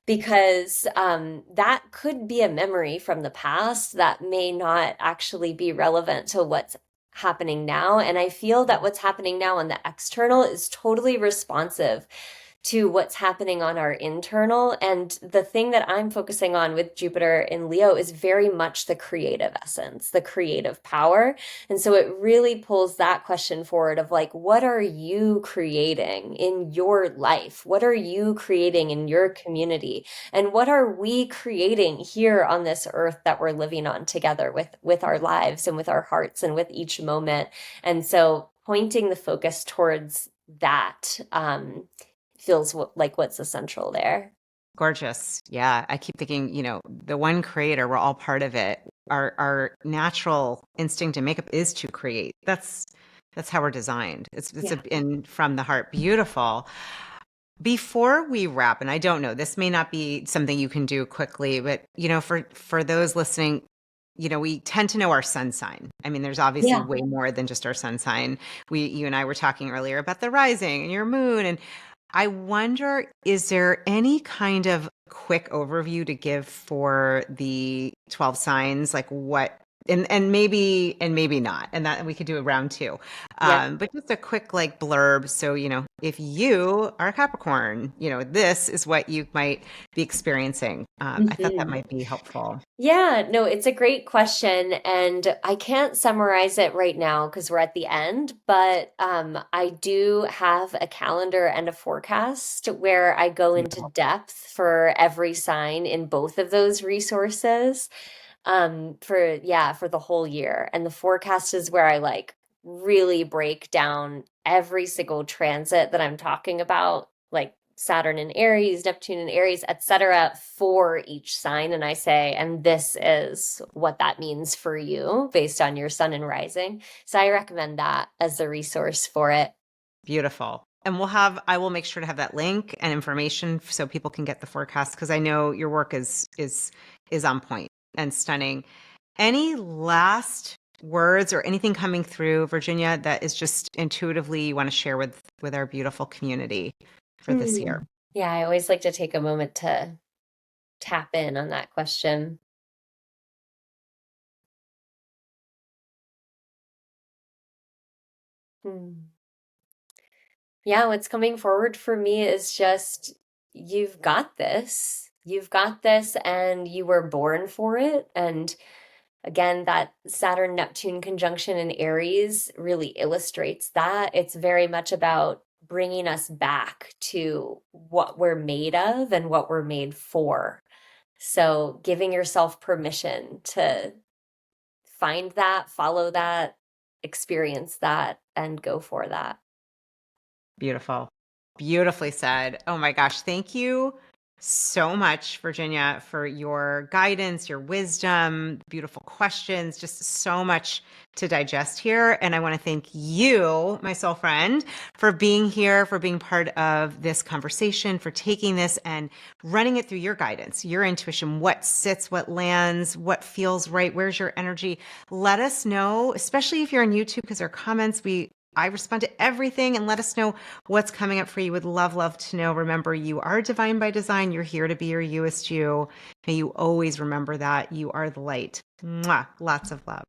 because that could be a memory from the past that may not actually be relevant to what's happening now. And I feel that what's happening now on the external is totally responsive to what's happening on our internal. And the thing that I'm focusing on with Jupiter in Leo is very much the creative essence, the creative power. And so it really pulls that question forward of like, what are you creating in your life? What are you creating in your community? And what are we creating here on this earth that we're living on together with our lives and with our hearts and with each moment? And so pointing the focus towards that feels like what's essential there. Gorgeous. Yeah. I keep thinking, the one creator, we're all part of it. Our natural instinct and makeup is to create. That's how we're designed. It's Yeah. in from the heart. Beautiful. Before we wrap, and I don't know, this may not be something you can do quickly, but for those listening, we tend to know our sun sign. I mean, there's obviously Yeah. way more than just our sun sign. You and I were talking earlier about the rising and your moon, and I wonder, is there any kind of quick overview to give for the 12 signs, like what, and maybe not, and that we could do a round two. Yeah. But just a quick like blurb. So, if you are a Capricorn, this is what you might be experiencing. I thought that Mhm. might be helpful. Yeah, no, it's a great question, and I can't summarize it right now because we're at the end, but I do have a calendar and a forecast where I go into Beautiful. depth for every sign in both of those resources, for the whole year. And the forecast is where I like really break down every single transit that I'm talking about, like Saturn in Aries, Neptune in Aries, etc., for each sign. And I say, and this is what that means for you based on your sun and rising. So I recommend that as a resource for it. Beautiful. And I will make sure to have that link and information so people can get the forecast because I know your work is on point and stunning. Any last words or anything coming through, Virginia, that is just intuitively you want to share with our beautiful community for this Hmm. year? Yeah, I always like to take a moment to tap in on that question. Hmm. Yeah, what's coming forward for me is just you've got this. You've got this, and you were born for it. And again, that Saturn Neptune conjunction in Aries really illustrates that. It's very much about bringing us back to what we're made of and what we're made for. So, giving yourself permission to find that, follow that, experience that, and go for that. Beautiful. Beautifully said. Oh my gosh. Thank you so much, Virginia, for your guidance, your wisdom, beautiful questions, just so much to digest here. And I want to thank you, my soul friend, for being here, for being part of this conversation, for taking this and running it through your guidance, your intuition, what sits, what lands, what feels right, where's your energy. Let us know, especially if you're on YouTube, because our comments, I respond to everything, and let us know what's coming up for you. Would love to know. Remember, you are divine by design. You're here to be your You-est You. May you always remember that you are the light. Mwah. Lots of love.